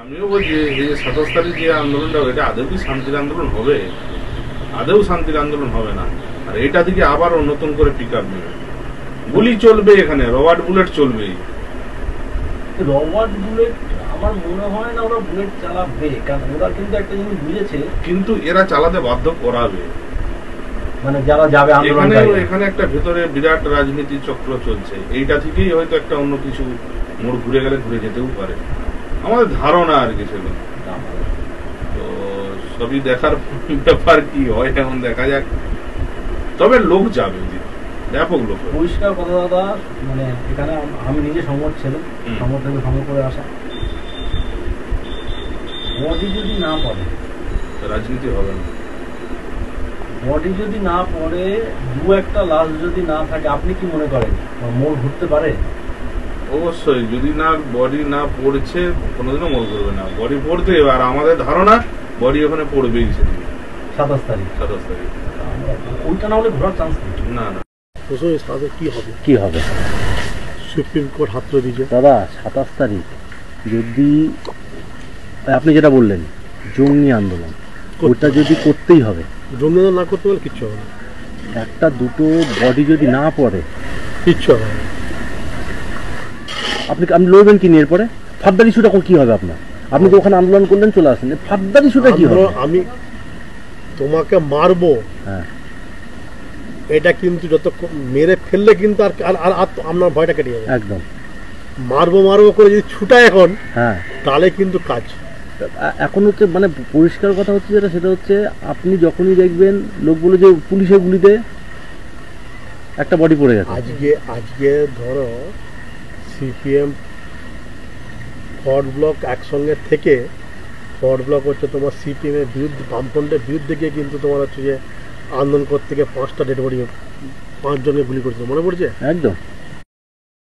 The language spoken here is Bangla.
আমিও বলছি এই যে 27 তারিখ যে আন্দোলনটা এটা আদৌ কি শান্তির আন্দোলন হবে? আদৌ শান্তির আন্দোলন হবে না। আর এটা থেকে আবার নতুন করে পিক আপ নেবে, গুলি চলবে, এখানে রবার্ট বুলেট চলবে। রবার্ট বুলেট আমার মনে হয় না ওরা বুলেট চালাবে, কারণ ওরা কিন্তু একটা জিনিস বুঝেছে, কিন্তু এরা চালাতে বাধ্য করাবে, মানে যারা যাবে আন্দোলন। এখানে একটা ভেতরে বিরাট রাজনীতি চক্র চলছে, এইটা থেকেই হয়তো একটা অন্য কিছু মোড় ঘুরে গেলে ঘুরে যেতেও পারে, আমাদের ধারণা আর কি সেগুলো। তো সবই দেখার ব্যাপার, কি হয় এখন দেখা যাক। তবে লোক যাবে, ব্যাপক লোক। পরিষ্কার কথা দাদা, মানে এখানে আমি নিজে সংবাদ ছেলে, সংবাদ থেকে সংগ্রহ করে আসা, বডি যদি না পড়ে রাজনীতি হবে না। বডি যদি না পড়ে, দু একটা লাশ যদি না থাকে, আপনি কি মনে করেন মোড় ঘুরতে পারে? অবশ্যই, যদি না বডি না পড়ছে কোনোদিনও মোড় ঘুরবে না, বডি পড়তে। আর আমাদের ধারণা বডি ওখানে পড়বেই সেদিন 27 তারিখ। ওইটা না হলে ঘোরার চান্স নেই। না না, কি হবে সুপ্রিম কোর্ট হাত তুলে দিয়েছে দাদা 27 তারিখ। যদি আপনি যেটা বললেন জঙ্গি আন্দোলন, ওটা যদি করতেই হবে, জঙ্গি আন্দোলন না করতে পারলে কিচ্ছু হবে না। একটা দুটো বডি যদি না পড়ে কিচ্ছু হবে না। আপনি লড়বেন কি নিয়ে? এরপরে ফার্দার ইস্যুটা কি হবে আপনার? আপনি তো ওখানে আন্দোলন করলেন, চলে আসলেন, ফার্দার ইস্যুটা কি হবে? আমি তোমাকে মারবো, হ্যাঁ, এটা কিন্তু যত মেরে ফেললে কিন্তু আর আপনার ভয়টা কেটে যাবে একদম। মারবো করে যদি ছুটায় এখন, হ্যাঁ, তাহলে কিন্তু কাজ। এখন হচ্ছে মানে পরিষ্কার কথা হচ্ছে যেটা, সেটা হচ্ছে আপনি যখনই দেখবেন লোক বলে যে পুলিশের গুলিতে একটা বডি পড়ে গেছে। আজকে ধরো সিপিএম ফরওয়ার্ড ব্লক একসঙ্গে থেকে, ফরওয়ার্ড ব্লক হচ্ছে তোমার সিপিএম এর বিরুদ্ধে, বামফ্রন্টের বিরুদ্ধে গিয়ে কিন্তু তোমার হচ্ছে যে আন্দোলন করতে গিয়ে 5টা ডেড বডি, 5 জনকে গুলি করেছিল, মনে পড়ছে? একদম।